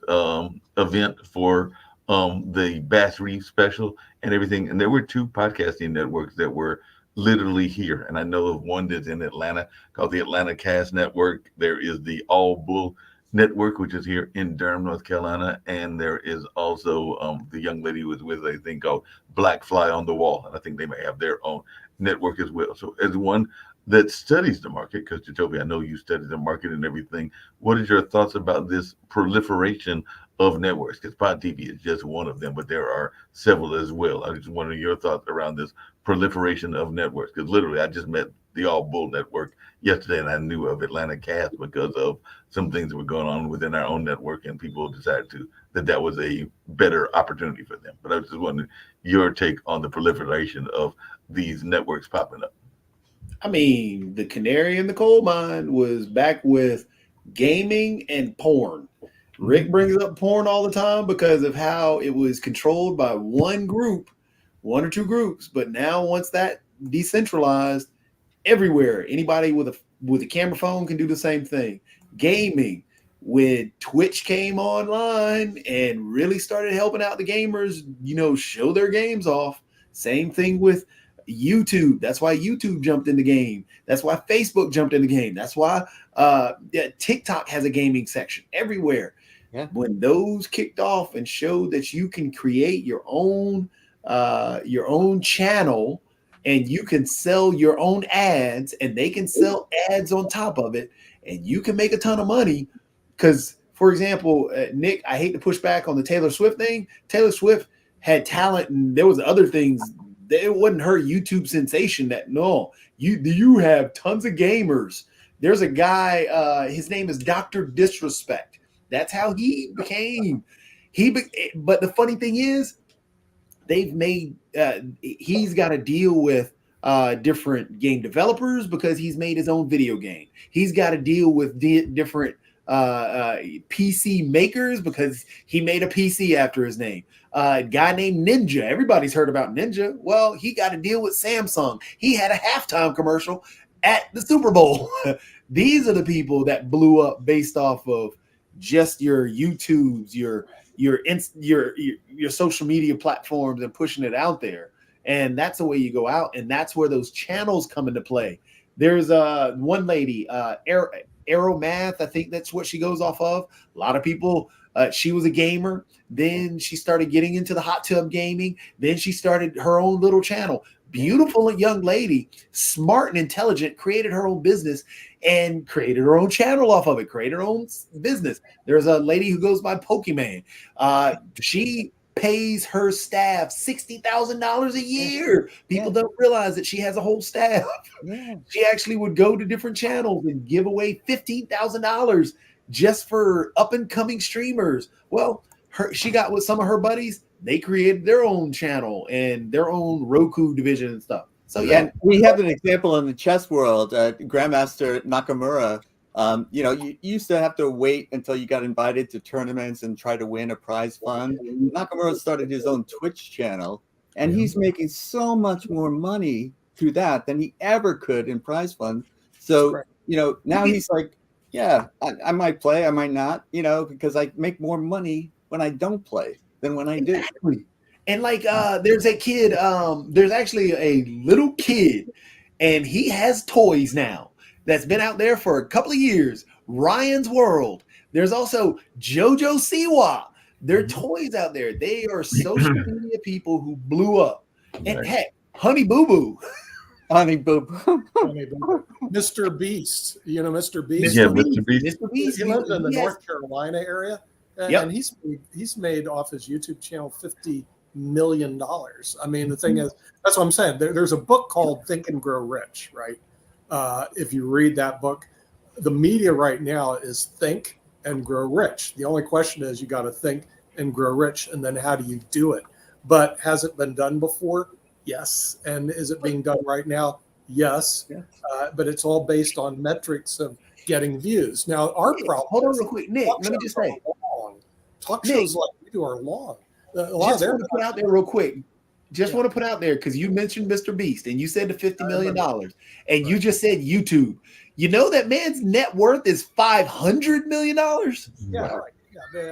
event for the Bass Reef special and everything. And there were two podcasting networks that were literally here. And I know of one that's in Atlanta called the Atlanta Cast Network. There is the All Bull Network, which is here in Durham, North Carolina. And there is also the young lady who was with a thing called Black Fly on the Wall. And I think they may have their own network as well. So as one that studies the market, because Jacoby, I know you study the market and everything, what is your thoughts about this proliferation of networks? Because Pod TV is just one of them, but there are several as well. I just wonder your thoughts around this proliferation of networks, because literally I just met the All Bull Network yesterday, and I knew of Atlanta Cast because of some things that were going on within our own network, and people decided that was a better opportunity for them. But I was just wondering your take on the proliferation of these networks popping up. I mean, the canary in the coal mine was back with gaming and porn. Rick brings up porn all the time because of how it was controlled by one group, one or two groups. But now once that decentralized, everywhere, anybody with a camera phone can do the same thing. Gaming, when Twitch came online and really started helping out the gamers, show their games off. Same thing with YouTube. That's why YouTube jumped in the game. That's why Facebook jumped in the game. That's why TikTok has a gaming section everywhere. Yeah. When those kicked off and showed that you can create your own channel, and you can sell your own ads, and they can sell ads on top of it, and you can make a ton of money. Because, for example, Nick, I hate to push back on the Taylor Swift thing. Taylor Swift had talent, and there was other things. It wasn't her YouTube sensation that, no, you have tons of gamers. There's a guy, his name is Dr. Disrespect. That's how he became. But the funny thing is, they've made, he's got to deal with different game developers because he's made his own video game. He's got to deal with different PC makers because he made a PC after his name. A guy named Ninja. Everybody's heard about Ninja. Well, he got to deal with Samsung. He had a halftime commercial at the Super Bowl. These are the people that blew up based off of just your YouTubes, your social media platforms, and pushing it out there. And that's the way you go out, and that's where those channels come into play. There's one lady, Arrow Math, I think that's what she goes off of. A lot of people, she was a gamer. Then she started getting into the hot tub gaming. Then she started her own little channel. Beautiful young lady, smart and intelligent, created her own business and created her own channel off of it, created her own business. There's a lady who goes by Pokemon. She pays her staff $60,000 a year. People don't realize that she has a whole staff. Yeah. She actually would go to different channels and give away $15,000 just for up and coming streamers. Well, she got with some of her buddies. They created their own channel and their own Roku division and stuff. So yeah, and we have an example in the chess world. Grandmaster Nakamura. You used to have to wait until you got invited to tournaments and try to win a prize fund. Nakamura started his own Twitch channel, and he's making so much more money through that than he ever could in prize fund. So, now he's like, yeah, I might play, I might not, because I make more money when I don't play than when I do. And like there's a kid, there's actually a little kid, and he has toys now that's been out there for a couple of years. Ryan's World. There's also JoJo Siwa. There are toys out there. They are social media people who blew up. And heck, Honey Boo Boo. Honey Boo Boo. Mr. Beast, you know Mr. Beast. Yeah, Mr. Beast. Mr. Beast. He lives in the He has- North Carolina area, and, Yep. and he's made off his YouTube channel $50 million. I mean, the thing is, that's what I'm saying. There's a book called Think and Grow Rich, right? If you read that book, the media right now is think and grow rich. The only question is you got to think and grow rich, and then how do you do it? But has it been done before? Yes. And is it being done right now? Yes. Yeah. But it's all based on metrics of getting views. Now, our problem. Hold on is real quick, Nick. talk Let me shows just are say, long. Talk Nick, shows like we do are long. A lot of just their want to put out there real quick. Just Yeah. want to put out there because you mentioned Mr. Beast and you said the $50 million, and you just said YouTube. You know that man's net worth is $500 million. Yeah, right.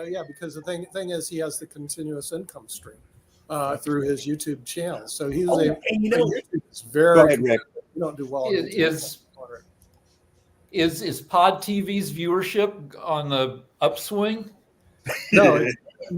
Yeah, because the thing is, he has the continuous income stream through his YouTube channel. So he's Oh, a and you know, YouTube is very. Go ahead, Rick. You don't do well. on Is- YouTube. Is Pod TV's viewership on the upswing? No,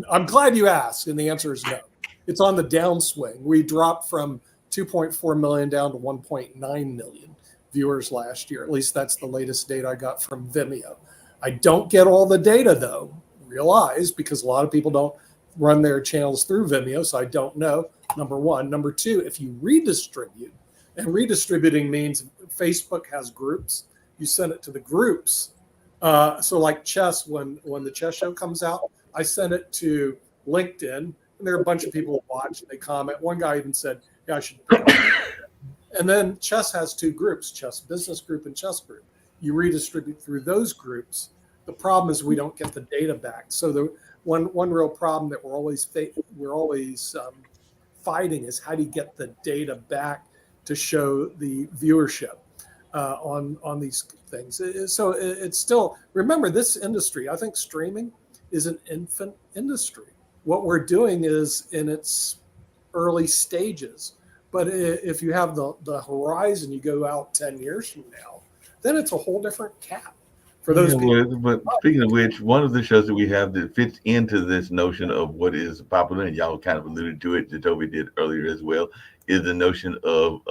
I'm glad you asked, and the answer is no. It's on the downswing. We dropped from 2.4 million down to 1.9 million viewers last year. At least that's the latest data I got from Vimeo. I don't get all the data though, realize, because a lot of people don't run their channels through Vimeo, so I don't know. Number one. Number two, if you redistribute, and redistributing means Facebook has groups, you send it to the groups. So like chess, when the chess show comes out, I send it to LinkedIn, and there are a bunch of people who watch, they comment. One guy even said, yeah, I should. And then chess has two groups, chess business group and chess group. You redistribute through those groups. The problem is we don't get the data back. So the one real problem that we're always fighting is how do you get the data back to show the viewership on these things. So it's still, remember, this industry, I think streaming is an infant industry. What we're doing is in its early stages. But if you have the horizon, you go out 10 years from now, then it's a whole different cap for those people. But speaking of which, one of the shows that we have that fits into this notion of what is popular, and y'all kind of alluded to it, Jacoby did earlier as well, is the notion of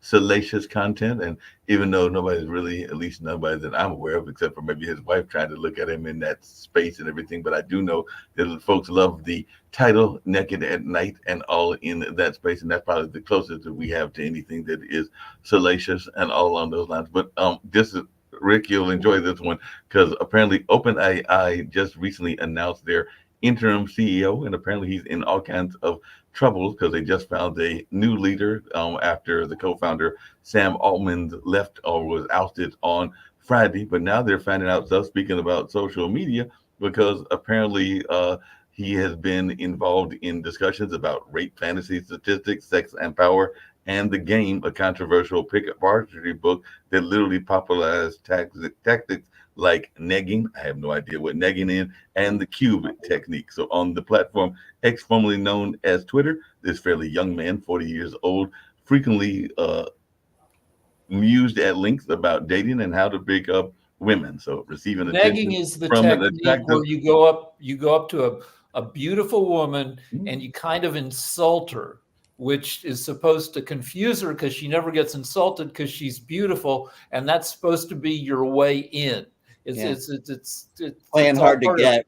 salacious content. And even though nobody's really, at least nobody that I'm aware of, except for maybe his wife trying to look at him in that space and everything, but I do know that folks love the title Naked at Night and all in that space, and that's probably the closest that we have to anything that is salacious and all along those lines. But this is, Rick, you'll enjoy this one, because apparently OpenAI just recently announced their interim CEO, and apparently he's in all kinds of trouble because they just found a new leader after the co-founder Sam Altman left or was ousted on Friday. But now they're finding out stuff, speaking about social media, because apparently he has been involved in discussions about rape fantasy statistics, sex and power, and The Game, a controversial pickup archery book that literally popularized tactics like negging. I have no idea what negging is, and the cube technique. So on the platform X, formerly known as Twitter, this fairly young man, 40 years old, frequently mused at length about dating and how to pick up women. So receiving Negging attention is the from an technique attractive, where you go up to a beautiful woman and you kind of insult her, which is supposed to confuse her because she never gets insulted because she's beautiful, and that's supposed to be your way in. It's playing hard to get.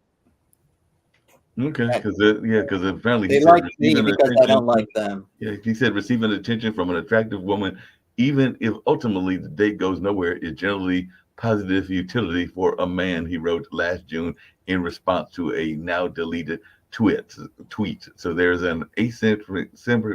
Okay, because apparently They like me because I don't like them. Yeah, he said receiving attention from an attractive woman, even if ultimately the date goes nowhere, is generally positive utility for a man, he wrote last June in response to a now deleted tweet. So there's an asymmetric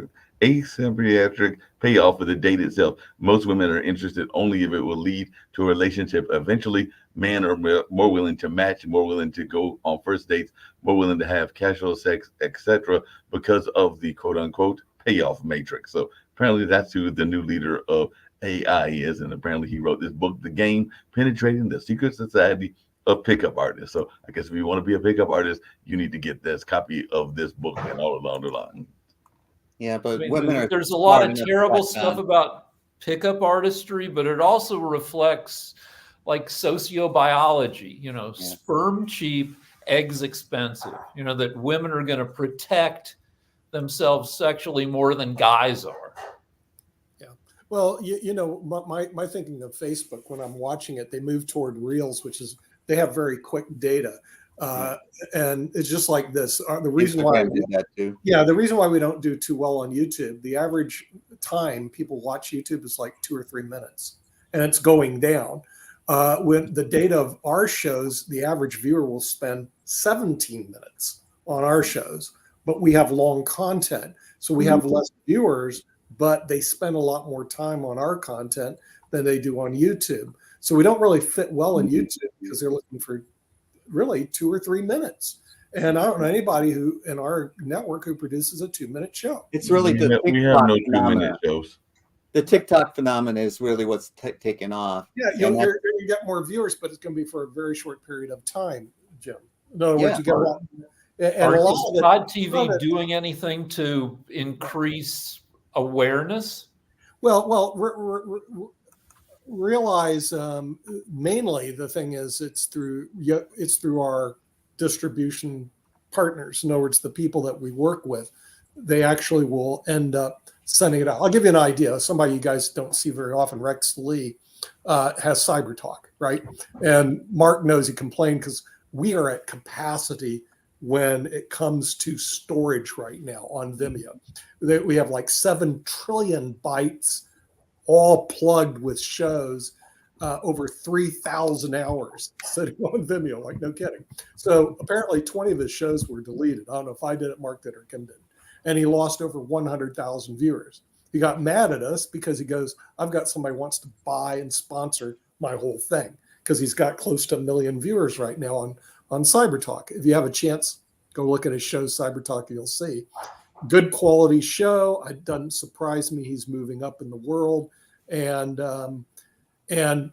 payoff for the date itself. Most women are interested only if it will lead to a relationship eventually. Men are more willing to match, more willing to go on first dates, more willing to have casual sex, etc., because of the quote unquote payoff matrix. So apparently that's who the new leader of AI is. And apparently he wrote this book, The Game, Penetrating the Secret Society of Pickup Artists. So I guess if you want to be a pickup artist, you need to get this copy of this book and all along the line. Yeah, I but mean, women are there's a lot smart of enough to terrible catch stuff on. about pickup artistry, but it also reflects like sociobiology, Yeah. sperm cheap, eggs expensive, that women are going to protect themselves sexually more than guys are. Well, my thinking of Facebook when I'm watching it, they move toward Reels, which is they have very quick data, and it's just like this. The reason why, Instagram did that too. yeah, the reason why we don't do too well on YouTube, the average time people watch YouTube is like 2 or 3 minutes, and it's going down. When the data of our shows, the average viewer will spend 17 minutes on our shows, but we have long content, so we have less viewers, but they spend a lot more time on our content than they do on YouTube. So we don't really fit well in YouTube because they're looking for really 2 or 3 minutes. And I don't know anybody who in our network who produces a 2-minute show. It's really the we have TikTok no phenomena. 2-minute shows. The TikTok phenomenon is really what's taken off. Yeah, And you get more viewers, but it's going to be for a very short period of time, Jim. In other words, Yeah. you get a lot. And Are a lot of it, Pod TV doing anything to increase awareness? well, realize mainly the thing is it's through our distribution partners. In other words, the people that we work with, they actually will end up sending it out. I'll give you an idea. Somebody you guys don't see very often, Rex Lee, has Cyber Talk, right? And Mark knows he complained because we are at capacity when it comes to storage right now on Vimeo. We have like 7 trillion bytes all plugged with shows, over 3,000 hours sitting on Vimeo, like no kidding. So apparently 20 of his shows were deleted. I don't know if I did it, Mark did, or Kim did. And he lost over 100,000 viewers. He got mad at us because he goes, I've got somebody who wants to buy and sponsor my whole thing, because he's got close to 1 million viewers right now on Cyber Talk. If you have a chance, go look at his show, Cyber Talk, you'll see. Good quality show. It doesn't surprise me he's moving up in the world. And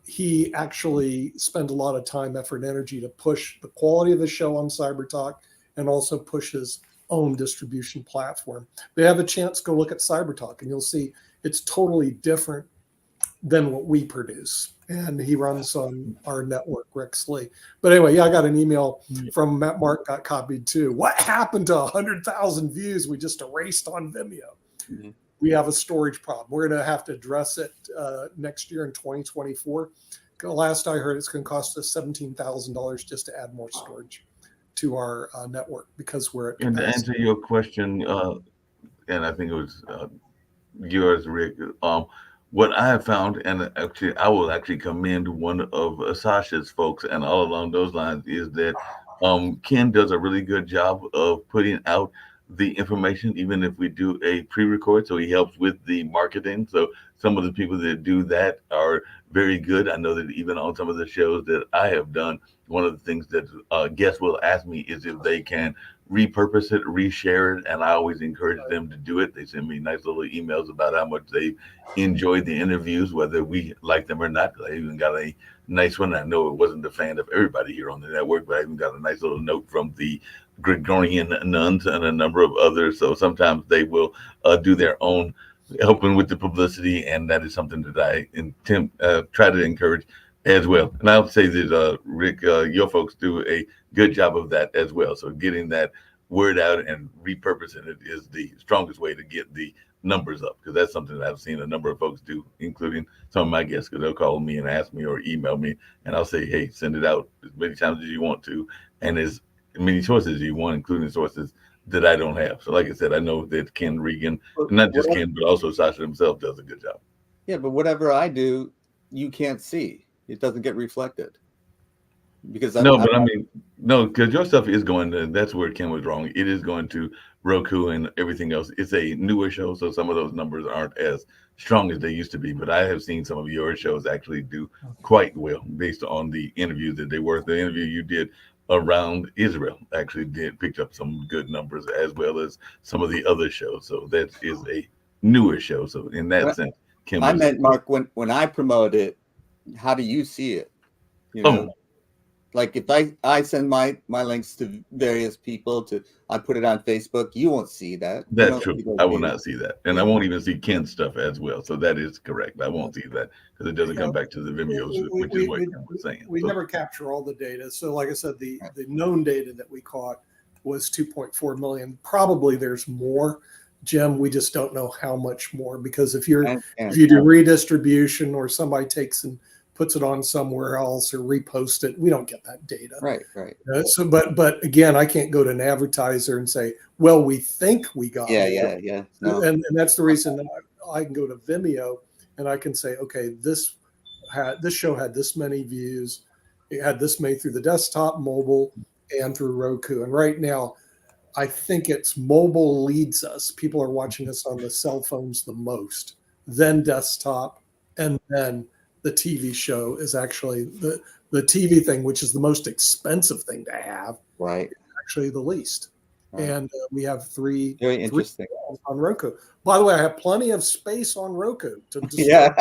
he actually spent a lot of time, effort, and energy to push the quality of the show on Cyber Talk and also push his own distribution platform. If you have a chance, go look at Cyber Talk and you'll see it's totally different than what we produce. And he runs on our network, Rex Lee. But anyway, yeah, I got an email from Matt. Mark got copied too. What happened to 100,000 views we just erased on Vimeo? Mm-hmm. We have a storage problem. We're going to have to address it next year in 2024. Last I heard, it's going to cost us $17,000 just to add more storage to our network because we're at capacity. And to answer your question, and I think it was yours, Rick, what I have found, and actually I will actually commend one of Sasha's folks and all along those lines, is that Ken does a really good job of putting out the information, even if we do a pre-record. So he helps with the marketing. So some of the people that do that are very good. I know that even on some of the shows that I have done, one of the things that guests will ask me is if they can repurpose it, reshare it, and I always encourage them to do it. They send me nice little emails about how much they enjoyed the interviews, whether we like them or not. I even got a nice one. I know it wasn't a fan of everybody here on the network, but I even got a nice little note from the Gregorian nuns and a number of others. So sometimes they will do their own helping with the publicity, and that is something that I try to encourage as well. And I'll say that Rick, your folks do a good job of that as well. So getting that word out and repurposing it is the strongest way to get the numbers up, because that's something that I've seen a number of folks do, including some of my guests, because they'll call me and ask me or email me, and I'll say, hey, send it out as many times as you want to, and as many sources as you want, including sources that I don't have. So like I said, I know that Ken Regan, not just Ken, but also Sasha himself, does a good job. Yeah, but whatever I do, you can't see. It doesn't get reflected. Because I mean, because your stuff is going to, that's where Ken was wrong. It is going to Roku and everything else. It's a newer show, so some of those numbers aren't as strong as they used to be. But I have seen some of your shows actually do quite well based on the interviews that they were. The interview you did around Israel actually picked up some good numbers, as well as some of the other shows. So that is a newer show. So in that sense, Kim, I meant, Mark, when I promote it, how do you see it? You know? like if I send my links to various people I put it on Facebook, you won't see that. That's true. I will not see that. And I won't even see Ken's stuff as well. So that is correct. I won't see that because it doesn't come back to the Vimeos, which is what Ken was saying. We never capture all the data. So like I said, the known data that we caught was 2.4 million. Probably there's more, Jim. We just don't know how much more, because if you do redistribution or somebody takes and puts it on somewhere else or repost it, we don't get that data. Right. So, but again, I can't go to an advertiser and say, well, we think we got it. Yeah. No. And that's the reason that I can go to Vimeo and I can say, okay, this show had this many views. It had this many through the desktop, mobile, and through Roku. And right now, I think it's mobile leads us. People are watching us on the cell phones the most, then desktop, and then the TV show is actually the TV thing, which is the most expensive thing to have. Right. Actually, the least. Right. And we have three. Very interesting. On Roku. By the way, I have plenty of space on Roku to yeah.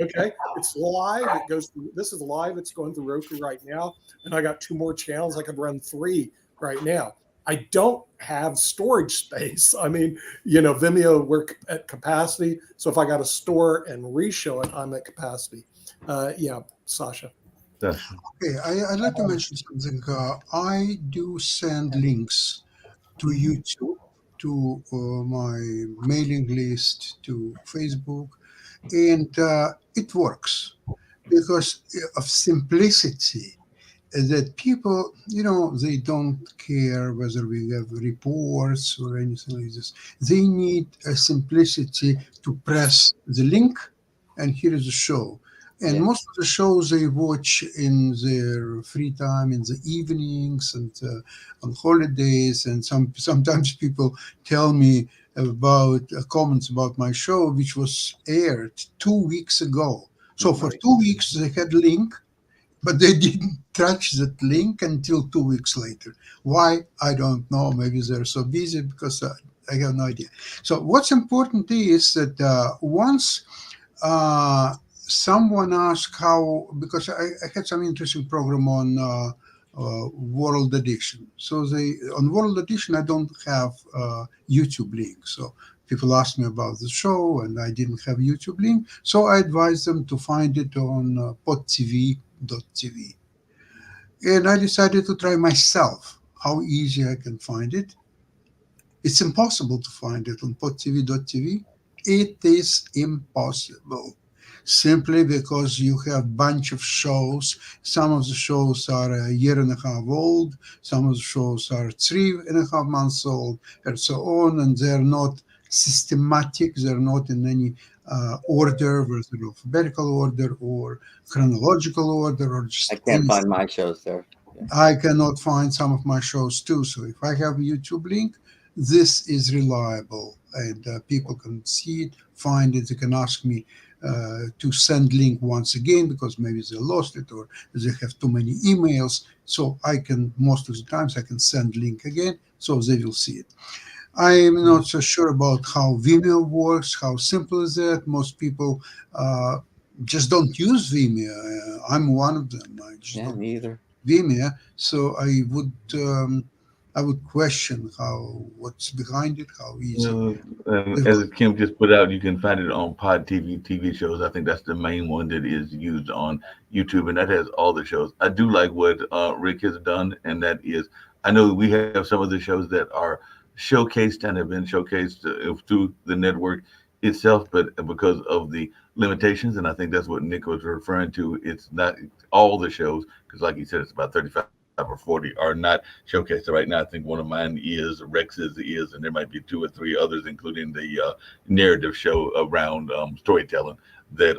Okay, it's live. It goes through, this is live. It's going through Roku right now, and I got 2 more channels. I could run 3 right now. I don't have storage space. I mean, Vimeo, we're at capacity. So if I got to store and reshow it, I'm at capacity. Sasha. Okay, I'd like to mention something. I do send links to YouTube, to my mailing list, to Facebook, and it works because of simplicity. That people, they don't care whether we have reports or anything like this. They need a simplicity to press the link, and here is the show. And most of the shows they watch in their free time, in the evenings and on holidays. And sometimes people tell me about comments about my show, which was aired 2 weeks ago. So for 2 weeks they had link, but they didn't touch that link until 2 weeks later. Why? I don't know. Maybe they're so busy, because I have no idea. So what's important is that once someone asked how, because I had some interesting program on World Edition. So on World Edition, I don't have YouTube link. So people asked me about the show, and I didn't have YouTube link. So I advised them to find it on podtv.tv. And I decided to try myself how easy I can find it. It's impossible to find it on podtv.tv. It is impossible, simply because you have a bunch of shows. Some of the shows are a year and a half old. Some of the shows are 3.5 months old, and so on. And they're not systematic. They're not in any order, whether alphabetical order or chronological order, or just. I can't find my shows there. Yeah. I cannot find some of my shows too. So if I have a YouTube link, this is reliable, and people can see it, find it. They can ask me to send link once again, because maybe they lost it or they have too many emails. So I can, most of the times, I can send link again, so they will see it. I am not so sure about how Vimeo works, how simple is that. Most people just don't use Vimeo. I'm one of them. I just don't me either. Vimeo. So I would question what's behind it, how easy. As Kim just put out, you can find it on Pod TV shows. I think that's the main one that is used on YouTube, and that has all the shows. I do like what Rick has done, and that is, I know we have some of the shows that are showcased and have been showcased through the network itself, but because of the limitations, and I think that's what Nick was referring to, it's not all the shows, because like he said, it's about 35 or 40 are not showcased right now. I think one of mine is, Rex's is, and there might be 2 or 3 others, including the narrative show around storytelling that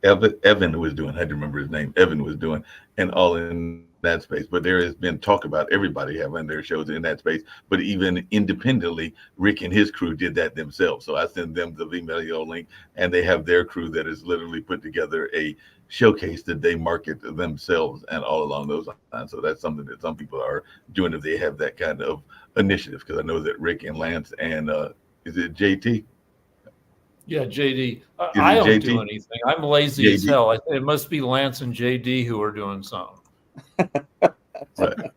Evan was doing. I had to remember his name. Evan was doing, and all in that space. But there has been talk about everybody having their shows in that space. But even independently, Rick and his crew did that themselves. So I send them the Vimeo link, and they have their crew that has literally put together a showcase that they market themselves and all along those lines. So that's something that some people are doing if they have that kind of initiative. Because I know that Rick and Lance and is it JT? Yeah, JD. Is I it don't do JT? anything. I'm lazy as JD? hell. It must be Lance and JD who are doing something. Right.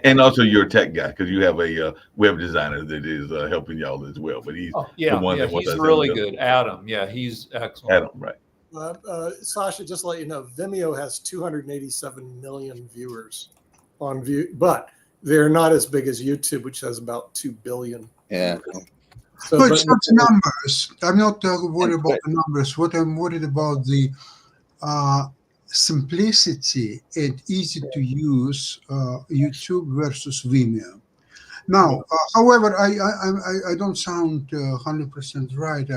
And also you're a tech guy because you have a web designer that is helping y'all as well. But he's Oh, the yeah, one yeah, that wants he's us really to good. Adam, yeah, he's excellent. Adam, right? Sasha, just to let you know, Vimeo has 287 million viewers on view, but they're not as big as YouTube, which has about 2 billion. Yeah. So, No, but it's not the numbers. I'm not worried And about the numbers. What I'm worried about the simplicity and easy to use YouTube versus Vimeo. Now, however, I don't sound 100% right.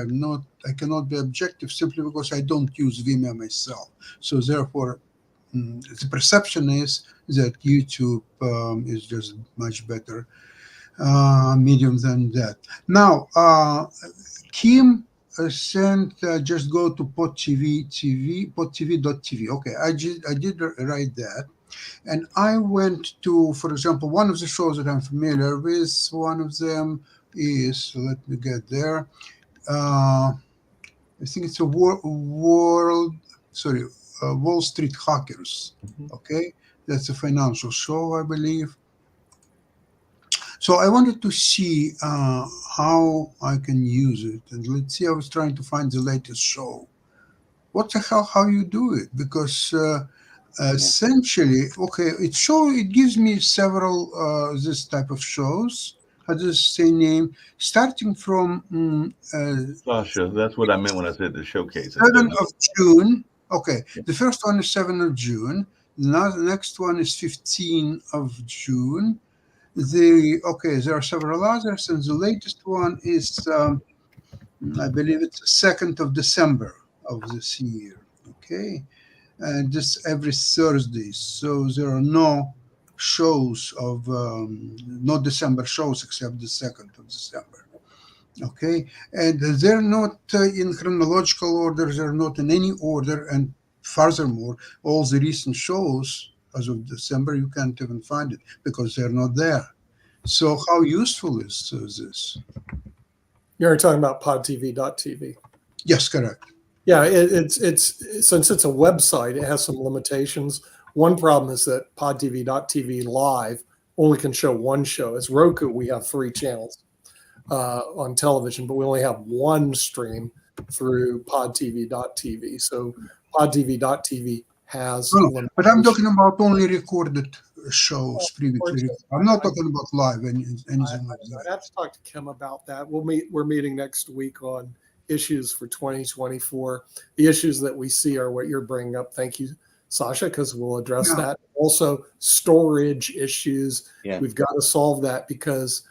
I cannot be objective simply because I don't use Vimeo myself. So therefore, the perception is that YouTube is just much better medium than that. Now, Kim sent just go to podtv.tv. Okay, I did write that. And I went to, for example, one of the shows that I'm familiar with. One of them is, let me get there. I think it's a Wall Street Hackers. Okay, that's a financial show, I believe. So I wanted to see how I can use it, and let's see. I was trying to find the latest show. What the hell? How you do it? Because essentially, okay, it gives me several this type of shows. How does it say name? Starting from Sasha, that's what I meant when I said the showcase. 7 of June. Okay, Yeah. the first one is 7 of June. The next one is 15 of June. There are several others, and the latest one is I believe it's the 2nd of December of this year. Okay, and this every Thursday. So there are no shows of no December shows except the 2nd of December. Okay, and they're not in chronological order. They're not in any order, and furthermore, all the recent shows as of December you can't even find it because they're not there. So how useful is this? you're talking about podtv.tv. Yes, correct. Yeah, it's since it's a website, it has some limitations. One problem is that podtv.tv live only can show one show. As Roku, we have 3 channels on television, but we only have one stream through podtv.tv. So podtv.tv has But I'm talking about only recorded shows previously. I'm not talking about live anything like that. I'd have to talk to Kim about that. We're meeting next week on issues for 2024. The issues that we see are what you're bringing up. Thank you, Sasha, because we'll address that. Also, storage issues. Yeah. We've got to solve that because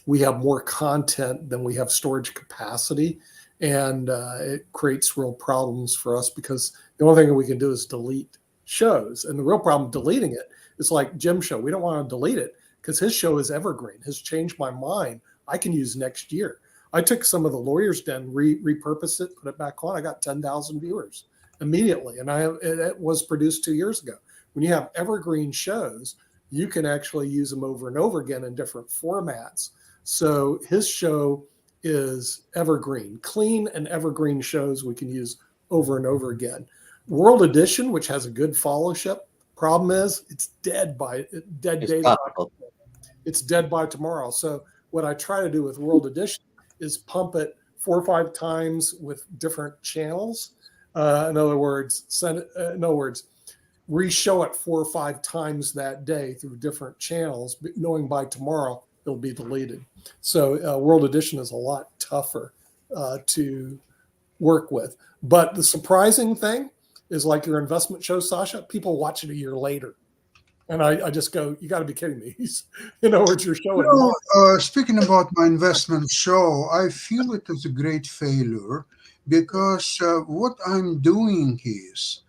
we have more content than we have storage capacity. And it creates real problems for us because the only thing we can do is delete shows. And the real problem deleting it is like Jim's show. We don't want to delete it because his show is evergreen. Has changed my mind. I can use next year. I took some of the Lawyer's Den, repurposed it, put it back on. I got 10,000 viewers immediately. And it was produced 2 years ago. When you have evergreen shows, you can actually use them over and over again in different formats. So his show is evergreen, clean and evergreen shows we can use over and over again. World Edition, which has a good followership, problem is it's dead data. It's dead by tomorrow. So what I try to do with World Edition is pump it 4 or 5 times with different channels. In other words, re-show it 4 or 5 times that day through different channels, knowing by tomorrow it'll be deleted. So World Edition is a lot tougher to work with. But the surprising thing is, like your investment show, Sasha, people watch it a year later. And I just go, you got to be kidding me. In other words, you're showing. Speaking about my investment show, I feel it is a great failure because what I'm doing is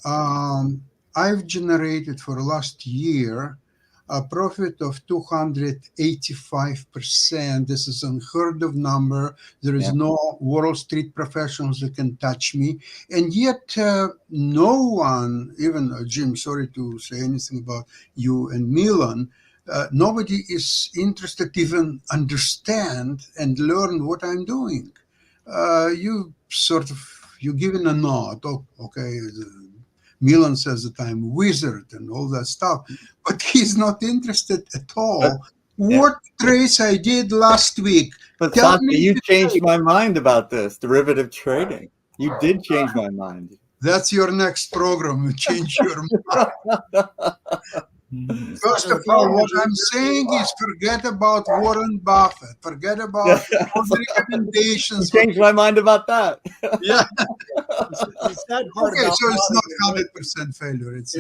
I've generated for the last year a profit of 285%. This is an unheard of number. There is no Wall Street professionals that can touch me. And yet no one, even Jim, sorry to say anything about you and Milan, nobody is interested to even understand and learn what I'm doing. you sort of you give in a nod. Oh, okay, Milan says that I'm wizard and all that stuff, but he's not interested at all. What trace I did last week? But Tell Sasha, me you the changed trade. my mind about this derivative trading. You did change my mind. That's your next program. You change your mind. First of Sasha, all, what I'm saying is forget about Warren Buffett. Forget about all the You recommendations. changed my mind about that. Yeah. the sad part Okay, about so it's not modeling- 100% failure. It's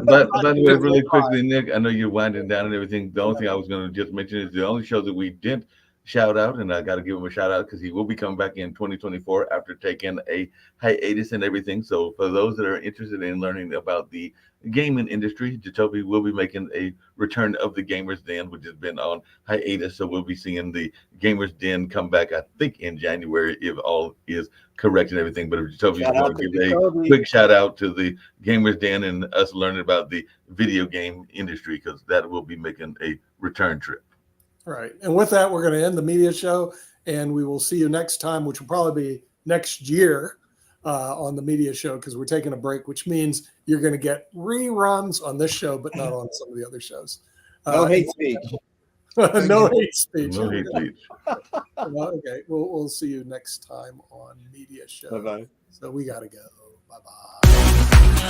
But by the way, really quickly, Nick, I know you're winding down and everything. The only thing I was going to just mention is the only show that we did shout out, and I got to give him a shout out because he will be coming back in 2024 after taking a hiatus and everything. So for those that are interested in learning about the gaming industry, Jacoby will be making a return of the Gamers Den, which has been on hiatus. So we'll be seeing the Gamers Den come back, I think, in January, if all is correct and everything. But if Jacoby Shout want out to to give a Jacoby. quick shout out to the Gamers Den and us learning about the video game industry, because that will be making a return trip. Right. And with that, we're going to end the media show, and we will see you next time, which will probably be next year on the media show, because we're taking a break, which means you're going to get reruns on this show, but not on some of the other shows. No hate speech. No hate speech. No hate speech. Okay. We'll see you next time on media show. Bye-bye. So we got to go. Bye-bye.